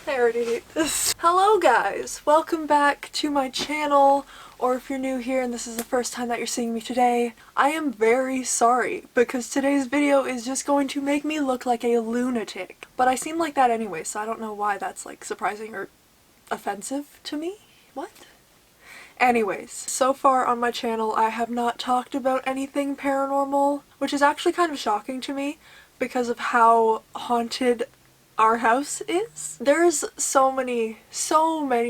I already hate this. Hello guys! Welcome back to my channel, or if you're new here and this is the first time that you're seeing me today, I am very sorry because today's video is just going to make me look like a lunatic. But I seem like that anyway, so I don't know why that's like surprising or offensive to me. What? Anyways, so far on my channel I have not talked about anything paranormal, which is actually kind of shocking to me because of how haunted our house is. There's so many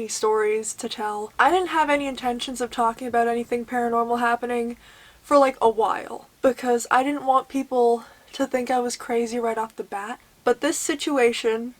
stories to tell. I didn't have any intentions of talking about anything paranormal happening for like a while because I didn't want people to think I was crazy right off the bat. But this situation,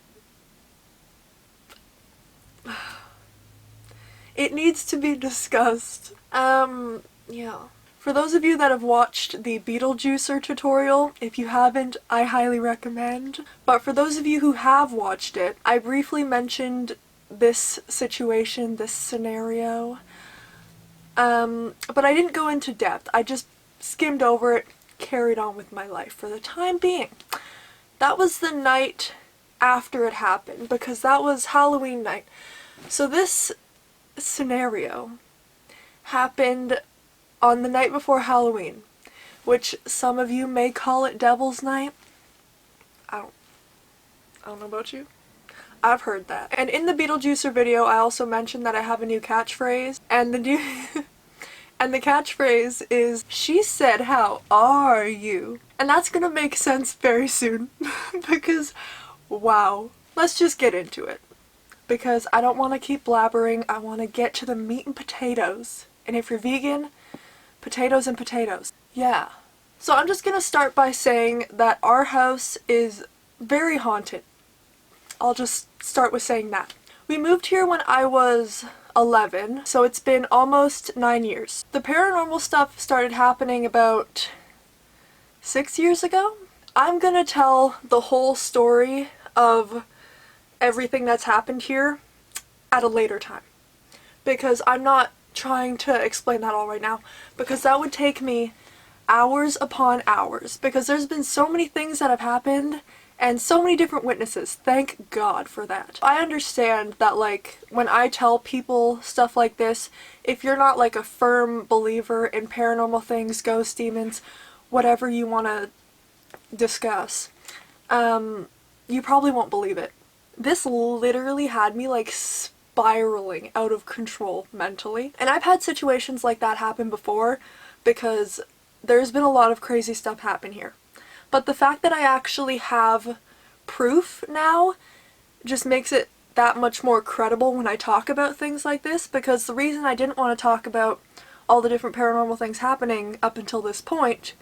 it needs to be discussed. Yeah. For those of you that have watched the Beetlejuicer tutorial, if you haven't, I highly recommend. But for those of you who have watched it, I briefly mentioned this situation, this scenario. But I didn't go into depth. I just skimmed over it, carried on with my life for the time being. That was the night after it happened, because that was Halloween night. So this scenario happened on the night before Halloween, which some of you may call it Devil's Night. I don't know about you. I've heard that. And in the Beetlejuicer video, I also mentioned that I have a new catchphrase, and the catchphrase is, "She said, how are you?" And that's gonna make sense very soon, because, wow. Let's just get into it, because I don't want to keep blabbering. I want to get to the meat and potatoes. And if you're vegan, potatoes and potatoes. Yeah. So I'm just gonna start by saying that our house is very haunted. I'll just start with saying that. We moved here when I was 11, so it's been almost 9 years. The paranormal stuff started happening about 6 years ago. I'm gonna tell the whole story of everything that's happened here at a later time, because I'm not trying to explain that all right now, because that would take me hours upon hours, because there's been so many things that have happened and so many different witnesses. Thank God for that. I understand that, like, when I tell people stuff like this, if you're not like a firm believer in paranormal things, ghost, demons, whatever you want to discuss, you probably won't believe it. This literally had me like spiraling out of control mentally. And I've had situations like that happen before because there's been a lot of crazy stuff happen here. But the fact that I actually have proof now just makes it that much more credible when I talk about things like this, because the reason I didn't want to talk about all the different paranormal things happening up until this point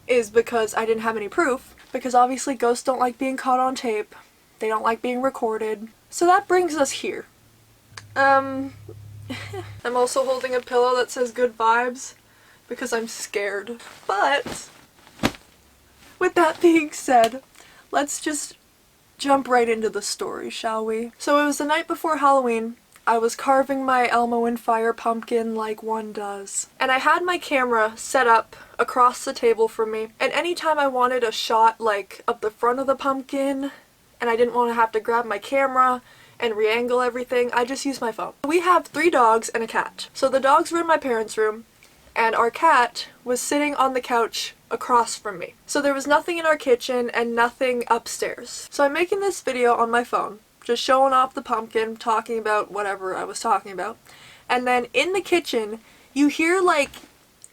is because I didn't have any proof, because obviously ghosts don't like being caught on tape. They don't like being recorded. So that brings us here. I'm also holding a pillow that says good vibes because I'm scared. But with that being said, let's just jump right into the story, shall we? So it was the night before Halloween. I was carving my Elmo and Fire pumpkin like one does. And I had my camera set up across the table from me, and anytime I wanted a shot like of the front of the pumpkin and I didn't want to have to grab my camera and re-angle everything, I just use my phone. We have 3 dogs and a cat. So the dogs were in my parents' room, and our cat was sitting on the couch across from me. So there was nothing in our kitchen and nothing upstairs. So I'm making this video on my phone, just showing off the pumpkin, talking about whatever I was talking about. And then in the kitchen, you hear like,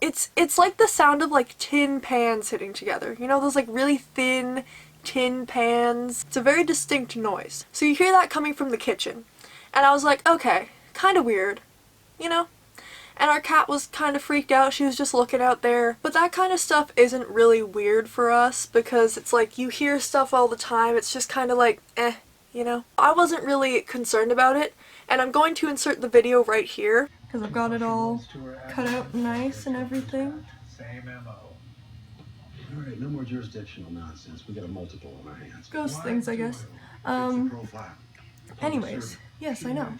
it's like the sound of like tin pans hitting together. You know, those like really thin tin pans. It's a very distinct noise. So you hear that coming from the kitchen. And I was like, okay, kind of weird, you know? And our cat was kind of freaked out. She was just looking out there. But that kind of stuff isn't really weird for us, because it's like you hear stuff all the time. It's just kind of like, you know? I wasn't really concerned about it. And I'm going to insert the video right here, because I've got it all cut out nice and everything. Same MO. All right, no more jurisdictional nonsense. We got a multiple on our hands. Ghost things, I guess. Anyways, yes, I know.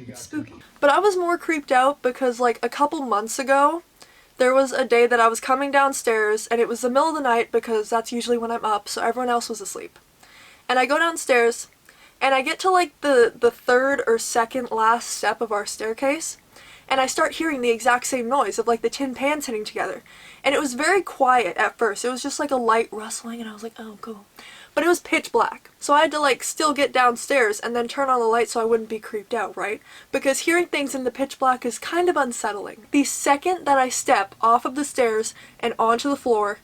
It's spooky. But I was more creeped out because like a couple months ago, there was a day that I was coming downstairs, and it was the middle of the night because that's usually when I'm up, so everyone else was asleep. And I go downstairs, And I get to like the third or second last step of our staircase, and I start hearing the exact same noise of like the tin pans hitting together. And it was very quiet at first. It was just like a light rustling, and I was like, oh, cool. But it was pitch black. So I had to like still get downstairs and then turn on the light so I wouldn't be creeped out, right? Because hearing things in the pitch black is kind of unsettling. The second that I step off of the stairs and onto the floor,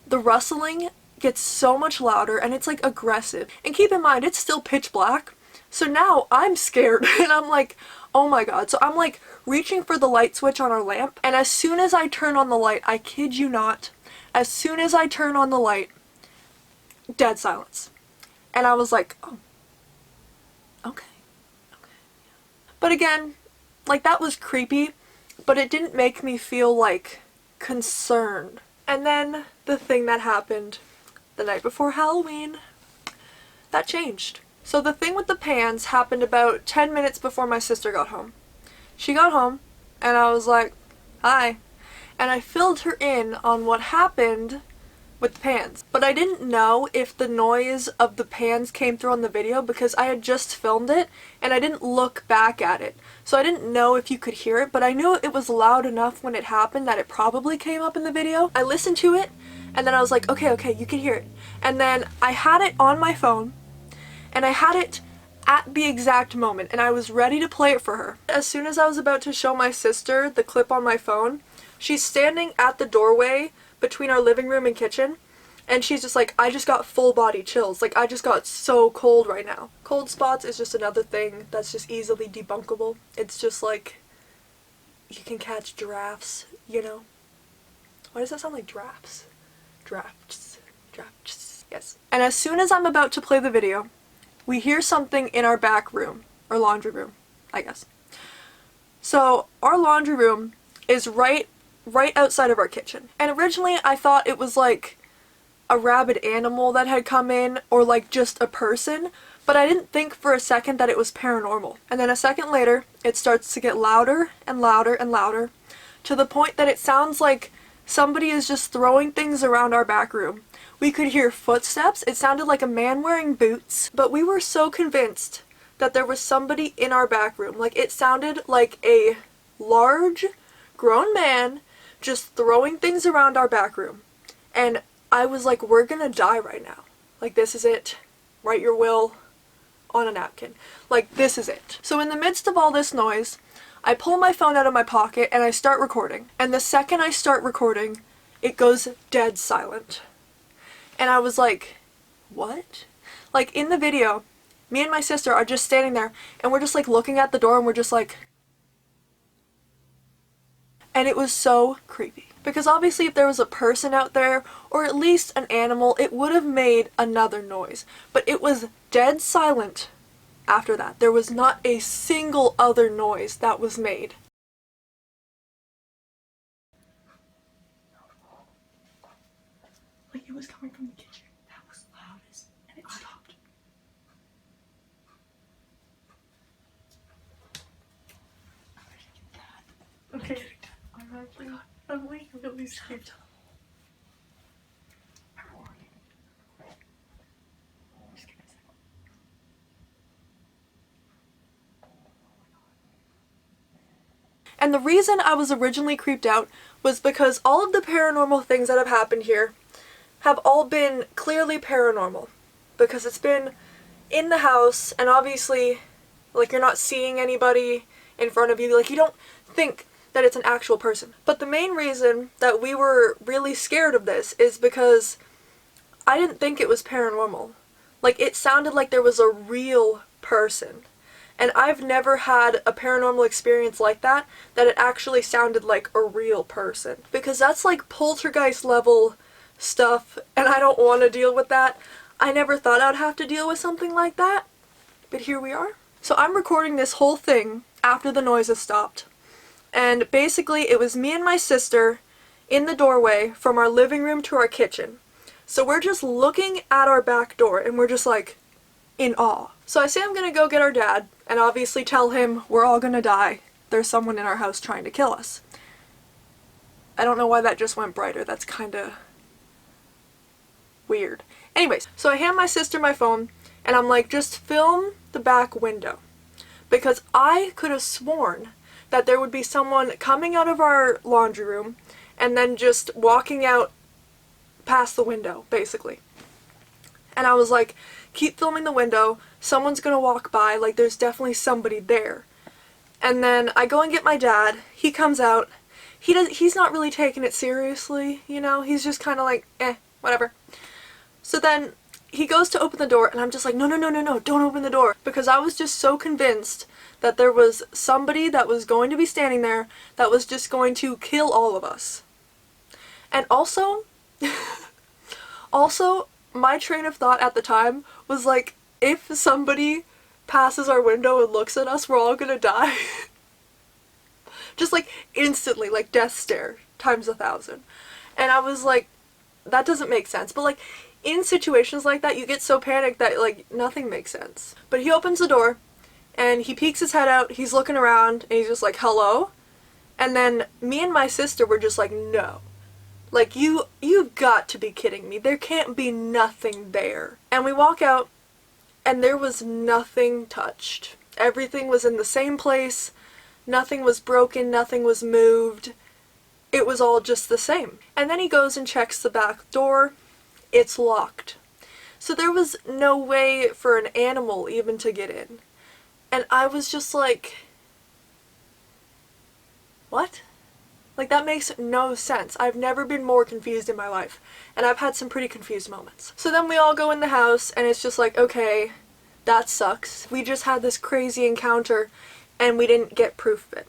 the rustling gets so much louder and it's like aggressive. And keep in mind, it's still pitch black. So now I'm scared and I'm like, oh my god. So I'm like reaching for the light switch on our lamp, and as soon as I turn on the light, I kid you not, as soon as I turn on the light, dead silence. And I was like, oh, okay. But again, like that was creepy, but it didn't make me feel like concerned. And then the thing that happened the night before Halloween, that changed. So the thing with the pans happened about 10 minutes before my sister got home. She got home and I was like, hi. And I filled her in on what happened with the pans. But I didn't know if the noise of the pans came through on the video because I had just filmed it and I didn't look back at it. So I didn't know if you could hear it, but I knew it was loud enough when it happened that it probably came up in the video. I listened to it and then I was like, okay, you can hear it. And then I had it on my phone and I had it at the exact moment and I was ready to play it for her. As soon as I was about to show my sister the clip on my phone, she's standing at the doorway between our living room and kitchen, and she's just like, I just got full body chills. Like, I just got so cold right now. Cold spots is just another thing that's just easily debunkable. It's just like, you can catch giraffes, you know? Why does that sound like drafts? Drafts. Yes. And as soon as I'm about to play the video, we hear something in our back room, or laundry room, I guess. So our laundry room is right outside of our kitchen. And originally I thought it was like a rabid animal that had come in, or like just a person, but I didn't think for a second that it was paranormal. And then a second later, it starts to get louder and louder and louder, to the point that it sounds like somebody is just throwing things around our back room. We could hear footsteps. It sounded like a man wearing boots, but we were so convinced that there was somebody in our back room. Like, it sounded like a large, grown man just throwing things around our back room. And I was like, we're gonna die right now. Like, this is it. Write your will on a napkin. Like, this is it. So in the midst of all this noise, I pull my phone out of my pocket and I start recording. And the second I start recording, it goes dead silent. And I was like, what? Like, in the video, me and my sister are just standing there and we're just like looking at the door and we're just like, and it was so creepy. Because obviously if there was a person out there, or at least an animal, it would have made another noise. But it was dead silent after that. There was not a single other noise that was made. Like, it was coming from the kitchen. That was loud as, and it stopped. Okay, I'm like really scared. And the reason I was originally creeped out was because all of the paranormal things that have happened here have all been clearly paranormal. Because it's been in the house, and obviously, like, you're not seeing anybody in front of you. Like, you don't think that it's an actual person. But the main reason that we were really scared of this is because I didn't think it was paranormal. Like, it sounded like there was a real person. And I've never had a paranormal experience like that it actually sounded like a real person. Because that's like poltergeist level stuff, and I don't want to deal with that. I never thought I'd have to deal with something like that, but here we are. So I'm recording this whole thing after the noises stopped. And basically it was me and my sister in the doorway from our living room to our kitchen. So we're just looking at our back door and we're just like in awe. So I say I'm gonna go get our dad and obviously tell him we're all gonna die. There's someone in our house trying to kill us. I don't know why that just went brighter. That's kinda weird. Anyways, so I hand my sister my phone And I'm like, just film the back window. Because I could have sworn that there would be someone coming out of our laundry room and then just walking out past the window, basically. And I was like, keep filming the window, someone's gonna walk by, like there's definitely somebody there. And then I go and get my dad, he comes out, he's not really taking it seriously, you know, he's just kind of like, whatever. So then he goes to open the door and I'm just like, no, don't open the door. Because I was just so convinced that there was somebody that was going to be standing there that was just going to kill all of us. And also, my train of thought at the time was like, if somebody passes our window and looks at us, we're all gonna die. Just like instantly, like death stare times 1,000. And I was like, that doesn't make sense. But like, in situations like that, you get so panicked that like nothing makes sense. But he opens the door and he peeks his head out, he's looking around and he's just like, hello? And then me and my sister were just like, no. Like, you've got to be kidding me. There can't be nothing there. And we walk out and there was nothing touched. Everything was in the same place. Nothing was broken, nothing was moved. It was all just the same. And then he goes and checks the back door. It's locked. So there was no way for an animal even to get in. And I was just like, what? Like, that makes no sense. I've never been more confused in my life. And I've had some pretty confused moments. So then we all go in the house and it's just like, okay, that sucks. We just had this crazy encounter and we didn't get proof of it.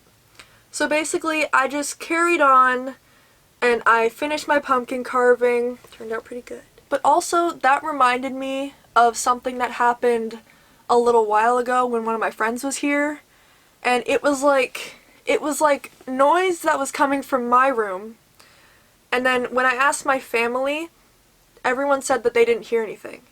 So basically, I just carried on and I finished my pumpkin carving. Turned out pretty good. But also, that reminded me of something that happened a little while ago when one of my friends was here. And it was like noise that was coming from my room. And then when I asked my family, everyone said that they didn't hear anything.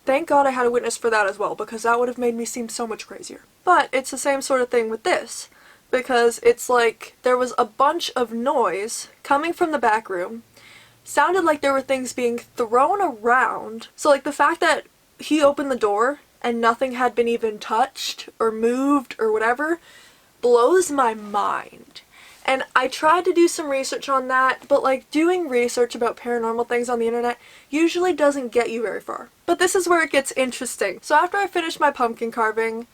Thank God I had a witness for that as well, because that would have made me seem so much crazier. But it's the same sort of thing with this. Because it's like there was a bunch of noise coming from the back room. Sounded like there were things being thrown around. So like the fact that he opened the door and nothing had been even touched or moved or whatever blows my mind. And I tried to do some research on that, but like doing research about paranormal things on the internet usually doesn't get you very far. But this is where it gets interesting. So after I finished my pumpkin carving,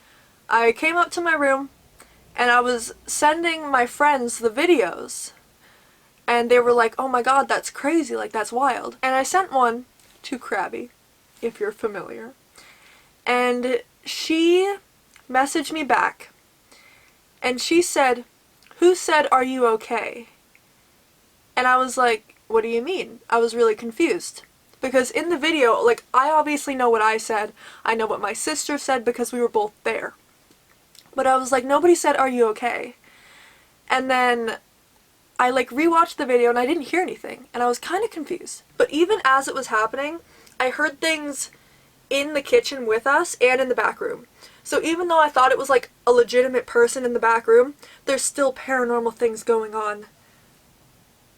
I came up to my room and I was sending my friends the videos. And they were like, oh my god, that's crazy, like that's wild. And I sent one to Krabby, if you're familiar. And she messaged me back. And she said, who said, are you okay? And I was like, what do you mean? I was really confused. Because in the video, like, I obviously know what I said. I know what my sister said because we were both there. But I was like, nobody said, are you okay? And then I like rewatched the video and I didn't hear anything. And I was kind of confused. But even as it was happening, I heard things in the kitchen with us and in the back room. So even though I thought it was like a legitimate person in the back room, there's still paranormal things going on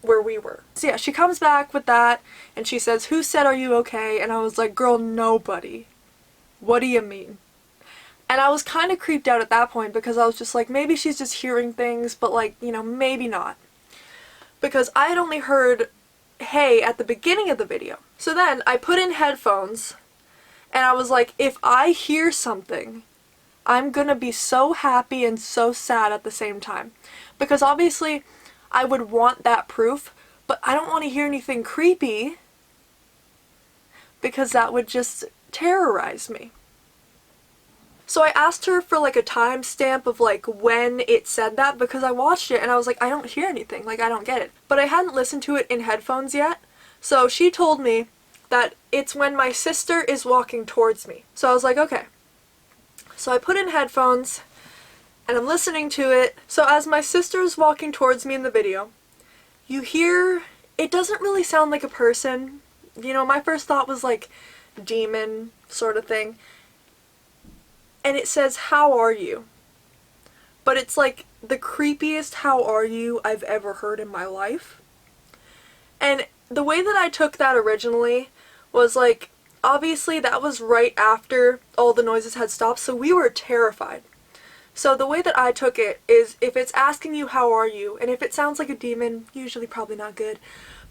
where we were. So yeah, she comes back with that and she says, who said are you okay? And I was like, girl, nobody. What do you mean? And I was kind of creeped out at that point because I was just like, maybe she's just hearing things, but like, you know, maybe not. Because I had only heard hey at the beginning of the video. So then I put in headphones and I was like, if I hear something, I'm gonna be so happy and so sad at the same time. Because obviously, I would want that proof, but I don't want to hear anything creepy because that would just terrorize me. So I asked her for like a timestamp of like when it said that because I watched it and I was like, I don't hear anything, like I don't get it. But I hadn't listened to it in headphones yet, so she told me that it's when my sister is walking towards me. So I was like, okay. So I put in headphones and I'm listening to it. So as my sister is walking towards me in the video, you hear, it doesn't really sound like a person. You know, my first thought was like demon sort of thing. And it says, how are you? But it's like the creepiest how are you I've ever heard in my life. And the way that I took that originally was like, obviously that was right after all the noises had stopped, so we were terrified. So the way that I took it is, if it's asking you how are you, and if it sounds like a demon, usually probably not good,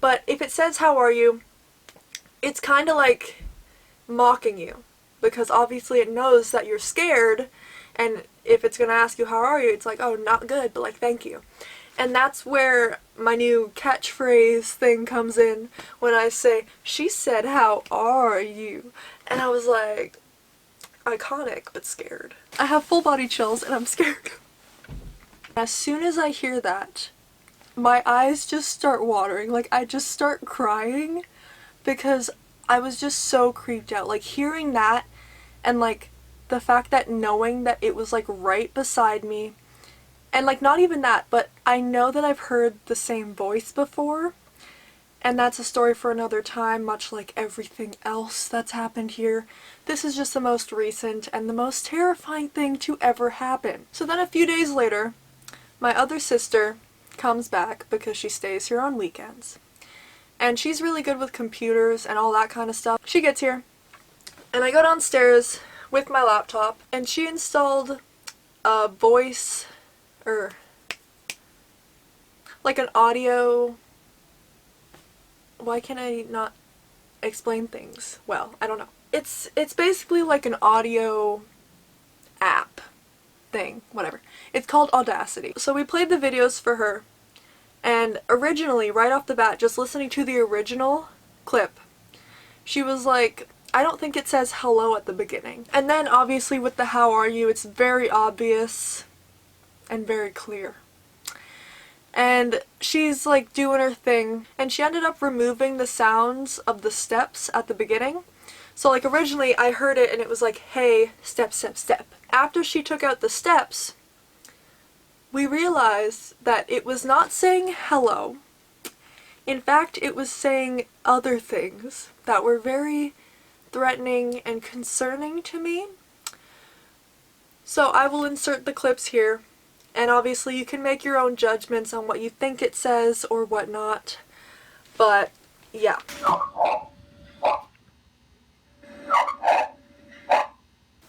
but if it says how are you, it's kind of like mocking you, because obviously it knows that you're scared, and if it's gonna ask you how are you, it's like, oh, not good, but like, thank you. And that's where my new catchphrase thing comes in, when I say, she said how are you, and I was like, iconic but scared. I have full body chills and I'm scared. As soon as I hear that, my eyes just start watering, like I just start crying, because I was just so creeped out. Like hearing that, and like the fact that knowing that it was like right beside me, and like not even that, but I know that I've heard the same voice before, and that's a story for another time, much like everything else that's happened here. This is just the most recent and the most terrifying thing to ever happen. So then a few days later, my other sister comes back because she stays here on weekends. And she's really good with computers and all that kind of stuff. She gets here, and I go downstairs with my laptop, and she installed a voice, or like an audio. Why can't I not explain things well? I don't know. It's basically like an audio app thing, whatever. It's called Audacity. So we played the videos for her, and originally, right off the bat, just listening to the original clip, she was like, I don't think it says hello at the beginning. And then obviously with the how are you, it's very obvious and very clear. And she's like doing her thing, and she ended up removing the sounds of the steps at the beginning. So like originally I heard it and it was like, hey, step, step, step. After she took out the steps, we realized that it was not saying hello. In fact, it was saying other things that were very threatening and concerning to me. So I will insert the clips here. And obviously you can make your own judgments on what you think it says or whatnot. But, yeah.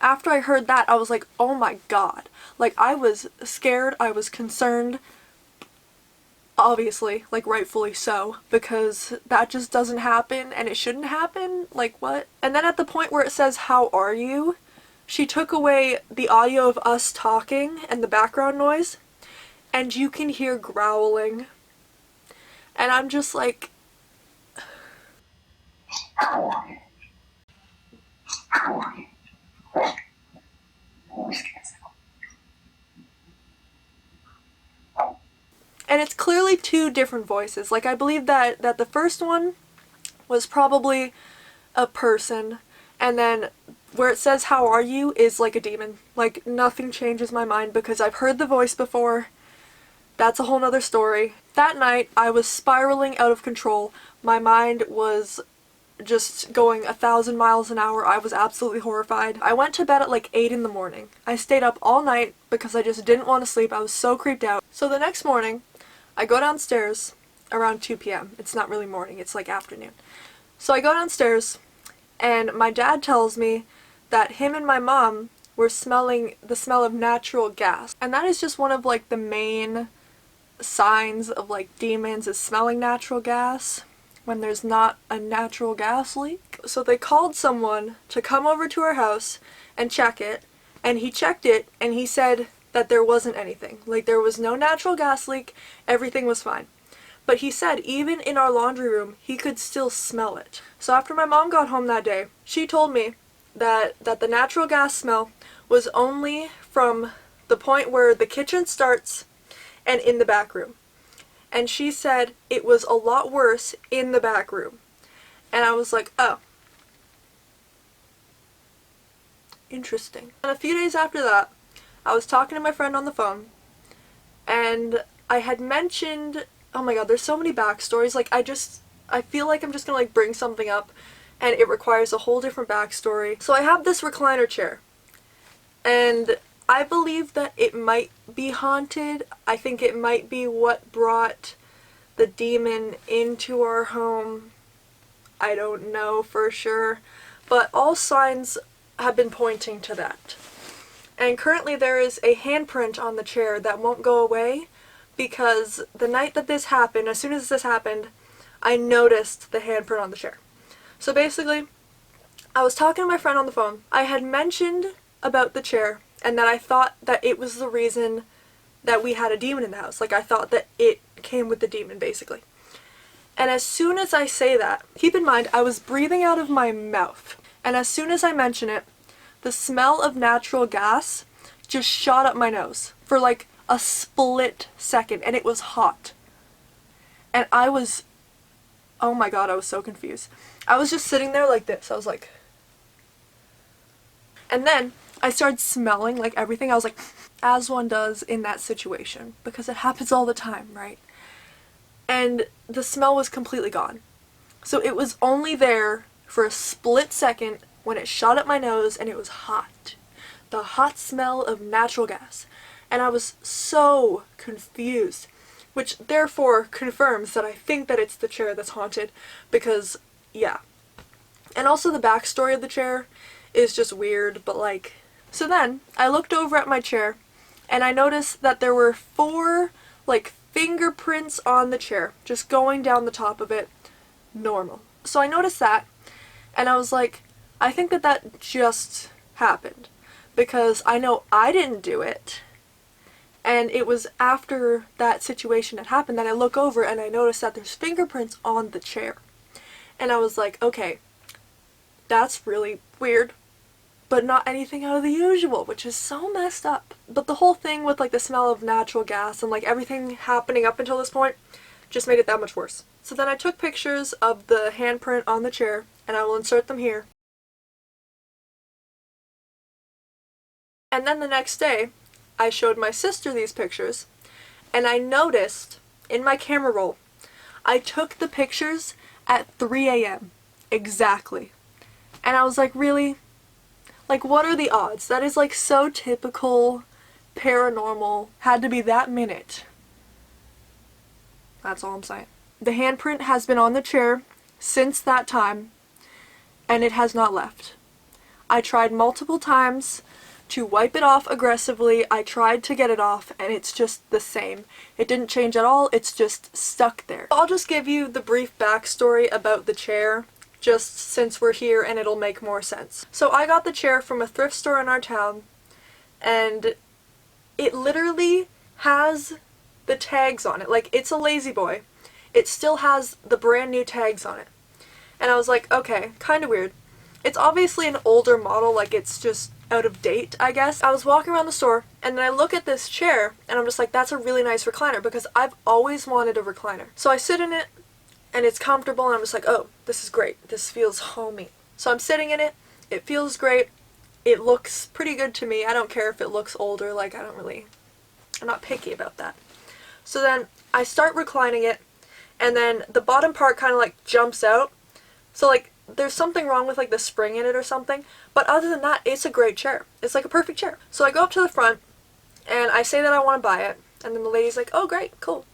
After I heard that, I was like, oh my god. Like, I was scared, I was concerned. Obviously, like rightfully so, because that just doesn't happen and it shouldn't happen. Like, what? And then at the point where it says, how are you? She took away the audio of us talking and the background noise, and you can hear growling. And I'm just like... And it's clearly two different voices. Like, I believe that the first one was probably a person, and then where it says how are you is like a demon. Like, nothing changes my mind because I've heard the voice before. That's a whole nother story. That night, I was spiraling out of control. My mind was just going 1,000 miles an hour. I was absolutely horrified. I went to bed at like 8 in the morning. I stayed up all night because I just didn't want to sleep. I was so creeped out. So the next morning, I go downstairs around 2 p.m. It's not really morning, it's like afternoon. So I go downstairs, and my dad tells me that him and my mom were smelling the smell of natural gas. And that is just one of like the main signs of like demons, is smelling natural gas when there's not a natural gas leak. So they called someone to come over to our house and check it, and he checked it and he said that there wasn't anything. Like, there was no natural gas leak, everything was fine. But he said even in our laundry room, he could still smell it. So after my mom got home that day, she told me that the natural gas smell was only from the point where the kitchen starts and in the back room. And she said it was a lot worse in the back room. And I was like, oh. Interesting. And a few days after that, I was talking to my friend on the phone, and I had mentioned, oh my god, there's so many backstories. Like, I feel like I'm just gonna like bring something up and it requires a whole different backstory. So I have this recliner chair, and I believe that it might be haunted. I think it might be what brought the demon into our home. I don't know for sure, but all signs have been pointing to that. And currently there is a handprint on the chair that won't go away because the night that this happened, as soon as this happened, I noticed the handprint on the chair. So basically, I was talking to my friend on the phone. I had mentioned about the chair and that I thought that it was the reason that we had a demon in the house. Like, I thought that it came with the demon, basically. And as soon as I say that, keep in mind, I was breathing out of my mouth. And as soon as I mention it, the smell of natural gas just shot up my nose for like a split second, and it was hot. And I was, oh my god, I was so confused. I was just sitting there like this. I was like, and then I started smelling like everything. I was like, as one does in that situation, because it happens all the time, right? And the smell was completely gone. So it was only there for a split second when it shot up my nose, and it was hot. The hot smell of natural gas. And I was so confused, which therefore confirms that I think that it's the chair that's haunted, because, yeah. And also the backstory of the chair is just weird, but like... So then, I looked over at my chair, and I noticed that there were 4, like, fingerprints on the chair, just going down the top of it, normal. So I noticed that, and I was like, I think that that just happened, because I know I didn't do it, and it was after that situation had happened that I look over and I noticed that there's fingerprints on the chair. And I was like, okay, that's really weird, but not anything out of the usual, which is so messed up. But the whole thing with like the smell of natural gas and like everything happening up until this point just made it that much worse. So then I took pictures of the handprint on the chair, and I will insert them here. And then the next day, I showed my sister these pictures, and I noticed in my camera roll, I took the pictures at 3 a.m. exactly. And I was like, really? Like, what are the odds? That is like so typical paranormal. Had to be that minute. That's all I'm saying. The handprint has been on the chair since that time, and it has not left. I tried multiple times to wipe it off aggressively. I tried to get it off, and it's just the same. It didn't change at all. It's just stuck there. I'll just give you the brief backstory about the chair, just since we're here and it'll make more sense. So I got the chair from a thrift store in our town, and it literally has the tags on it. Like, it's a Lazy Boy. It still has the brand new tags on it. And I was like, okay, kind of weird. It's obviously an older model, like it's just out of date, I guess. I was walking around the store, and then I look at this chair, and I'm just like, that's a really nice recliner, because I've always wanted a recliner. So I sit in it, and it's comfortable, and I'm just like, oh, this is great. This feels homey. So I'm sitting in it. It feels great. It looks pretty good to me. I don't care if it looks older, like I'm not picky about that. So then I start reclining it, and then the bottom part kind of like jumps out. So like, there's something wrong with like the spring in it or something, but other than that, it's a great chair. It's like a perfect chair. So I go up to the front, and I say that I want to buy it, and then the lady's like, oh great, cool.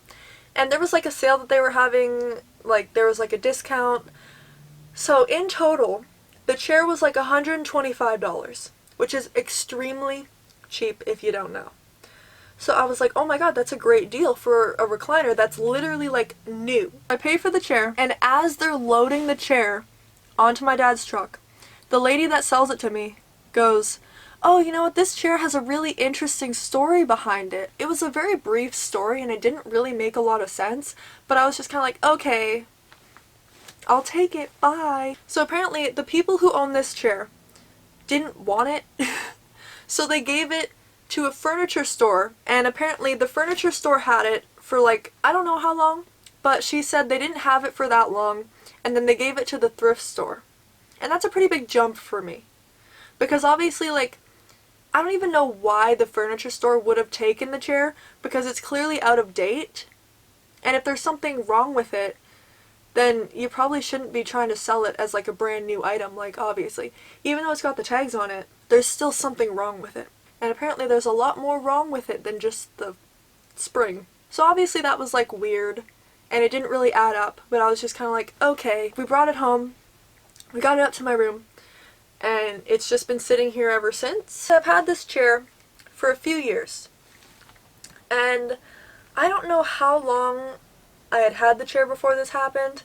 And there was like a sale that they were having, like there was like a discount. So in total, the chair was like $125, which is extremely cheap if you don't know. So I was like, oh my god, that's a great deal for a recliner that's literally like new. I pay for the chair, and as they're loading the chair onto my dad's truck, the lady that sells it to me goes, oh, you know what, this chair has a really interesting story behind it. It was a very brief story and it didn't really make a lot of sense, but I was just kind of like, okay, I'll take it, bye. So apparently the people who own this chair didn't want it, so they gave it to a furniture store, and apparently the furniture store had it for like, I don't know how long, but she said they didn't have it for that long, and then they gave it to the thrift store. And that's a pretty big jump for me, because obviously, like, I don't even know why the furniture store would have taken the chair, because it's clearly out of date, and if there's something wrong with it, then you probably shouldn't be trying to sell it as like a brand new item, like obviously. Even though it's got the tags on it, there's still something wrong with it. And apparently there's a lot more wrong with it than just the spring. So obviously that was like weird, and it didn't really add up, but I was just kind of like, okay. We brought it home, we got it up to my room, and it's just been sitting here ever since. I've had this chair for a few years, and I don't know how long I had the chair before this happened,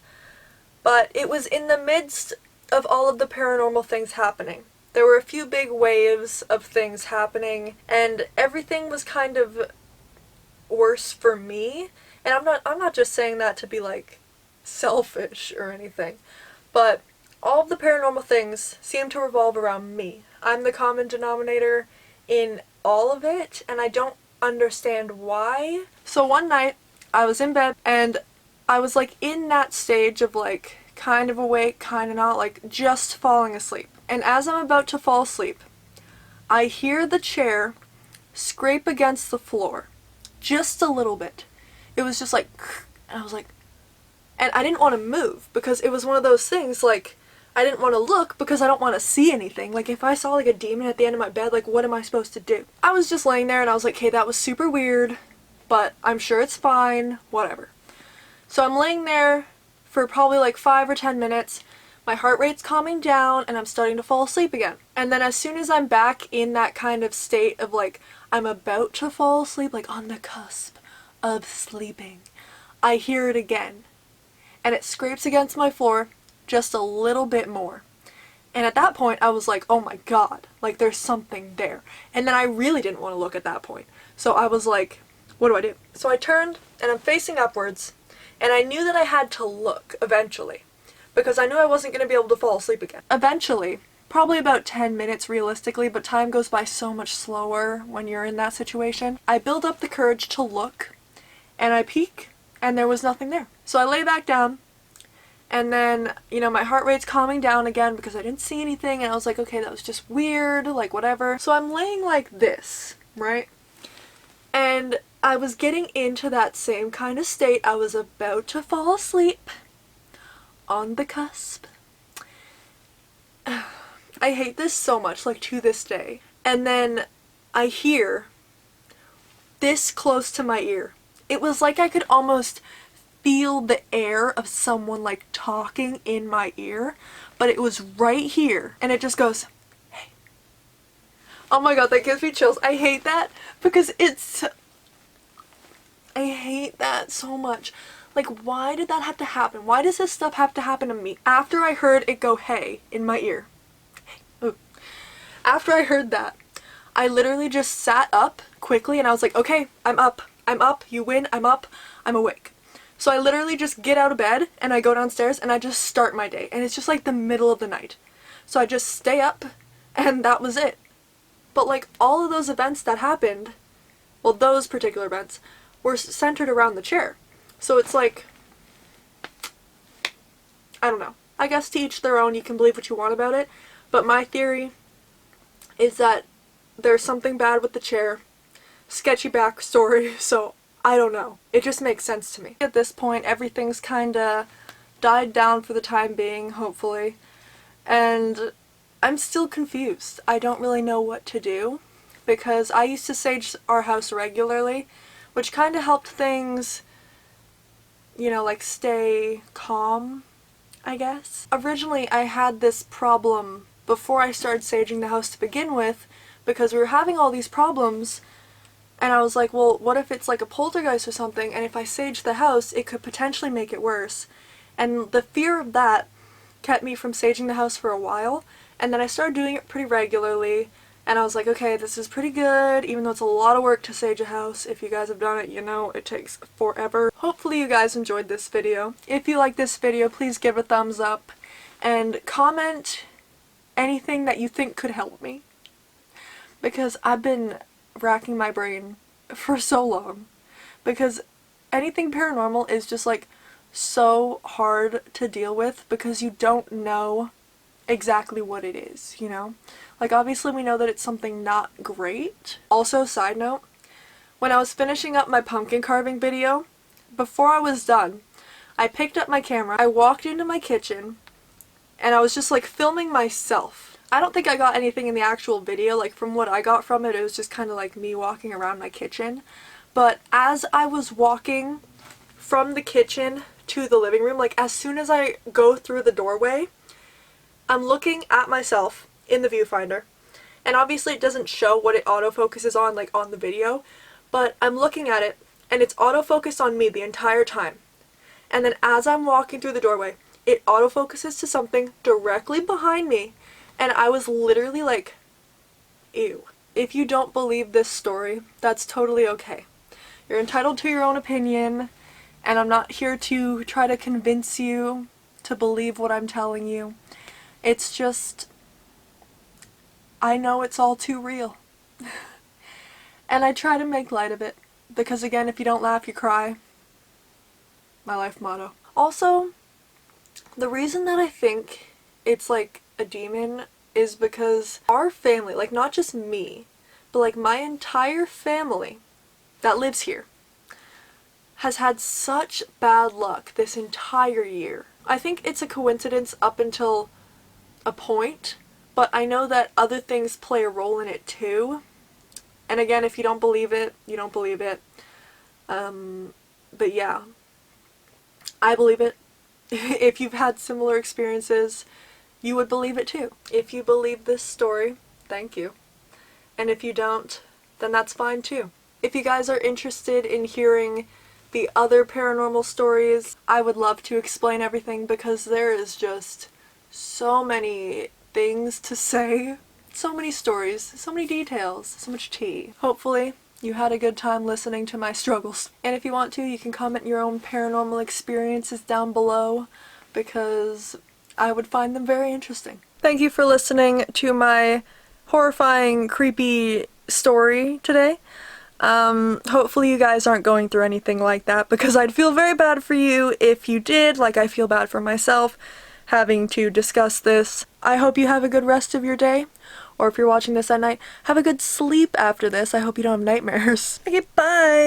but it was in the midst of all of the paranormal things happening. There were a few big waves of things happening, and everything was kind of worse for me. And I'm not just saying that to be like selfish or anything, but all of the paranormal things seem to revolve around me. I'm the common denominator in all of it, and I don't understand why. So one night I was in bed, and I was like in that stage of like kind of awake, kind of not, like just falling asleep. And as I'm about to fall asleep, I hear the chair scrape against the floor just a little bit. It was just like, and I was like, and I didn't want to move because it was one of those things like I didn't want to look because I don't want to see anything. Like if I saw like a demon at the end of my bed, like what am I supposed to do? I was just laying there and I was like, hey, that was super weird, but I'm sure it's fine, whatever. So I'm laying there for probably like 5 or 10 minutes. My heart rate's calming down and I'm starting to fall asleep again. And then as soon as I'm back in that kind of state of like I'm about to fall asleep, like on the cusp of sleeping, I hear it again. And it scrapes against my floor just a little bit more. And at that point I was like, oh my god, like there's something there. And then I really didn't want to look at that point. So I was like, what do I do? So I turned and I'm facing upwards, and I knew that I had to look eventually because I knew I wasn't going to be able to fall asleep again. Eventually, probably about 10 minutes realistically, but time goes by so much slower when you're in that situation. I build up the courage to look, and I peek, and there was nothing there. So I lay back down, and then, you know, my heart rate's calming down again because I didn't see anything, and I was like, okay, that was just weird, like whatever. So I'm laying like this, right? And I was getting into that same kind of state. I was about to fall asleep, on the cusp. I hate this so much, like to this day. And then I hear this close to my ear. It was like I could almost feel the air of someone like talking in my ear, but it was right here, and it just goes, hey. Oh my god, that gives me chills. I hate that because I hate that so much. Like, why did that have to happen? Why does this stuff have to happen to me? After I heard it go, hey, in my ear. Hey. Ooh. After I heard that, I literally just sat up quickly and I was like, okay, I'm up, you win, I'm up, I'm awake. So I literally just get out of bed and I go downstairs and I just start my day. And it's just like the middle of the night. So I just stay up and that was it. But like all of those events that happened, well, those particular events were centered around the chair. So it's like, I don't know. I guess to each their own, you can believe what you want about it. But my theory is that there's something bad with the chair. Sketchy backstory, so I don't know. It just makes sense to me. At this point, everything's kinda died down for the time being, hopefully. And I'm still confused. I don't really know what to do. Because I used to sage our house regularly, which kinda helped things, you know, like stay calm, I guess. Originally, I had this problem before I started saging the house to begin with, because we were having all these problems, and I was like, well, what if it's like a poltergeist or something, and if I sage the house, it could potentially make it worse. And the fear of that kept me from saging the house for a while, and then I started doing it pretty regularly, and I was like, okay, this is pretty good, even though it's a lot of work to sage a house. If you guys have done it, you know it takes forever. Hopefully you guys enjoyed this video. If you like this video, please give a thumbs up, and comment anything that you think could help me. Because I've been racking my brain for so long. Because anything paranormal is just like so hard to deal with because you don't know exactly what it is, you know? Like obviously we know that it's something not great. Also, side note, when I was finishing up my pumpkin carving video, before I was done, I picked up my camera, I walked into my kitchen, and I was just like filming myself. I don't think I got anything in the actual video, like from what I got from it, it was just kind of like me walking around my kitchen. But as I was walking from the kitchen to the living room, like as soon as I go through the doorway, I'm looking at myself in the viewfinder. And obviously it doesn't show what it autofocuses on, like on the video, but I'm looking at it and it's autofocused on me the entire time. And then as I'm walking through the doorway, it autofocuses to something directly behind me, and I was literally like, ew. If you don't believe this story, that's totally okay. You're entitled to your own opinion, and I'm not here to try to convince you to believe what I'm telling you. It's just, I know it's all too real. And I try to make light of it, because again, if you don't laugh, you cry. My life motto. Also, the reason that I think it's like a demon is because our family, like not just me, but like my entire family that lives here has had such bad luck this entire year. I think it's a coincidence up until a point, but I know that other things play a role in it too. And again, if you don't believe it, you don't believe it. But yeah, I believe it. If you've had similar experiences, you would believe it too. If you believe this story, thank you. And if you don't, then that's fine too. If you guys are interested in hearing the other paranormal stories, I would love to explain everything because there is just so many things to say. So many stories, so many details, so much tea. Hopefully, you had a good time listening to my struggles. And if you want to, you can comment your own paranormal experiences down below because I would find them very interesting. Thank you for listening to my horrifying, creepy story today. Hopefully you guys aren't going through anything like that because I'd feel very bad for you if you did, like I feel bad for myself having to discuss this. I hope you have a good rest of your day. Or if you're watching this at night, have a good sleep after this. I hope you don't have nightmares. Okay, bye!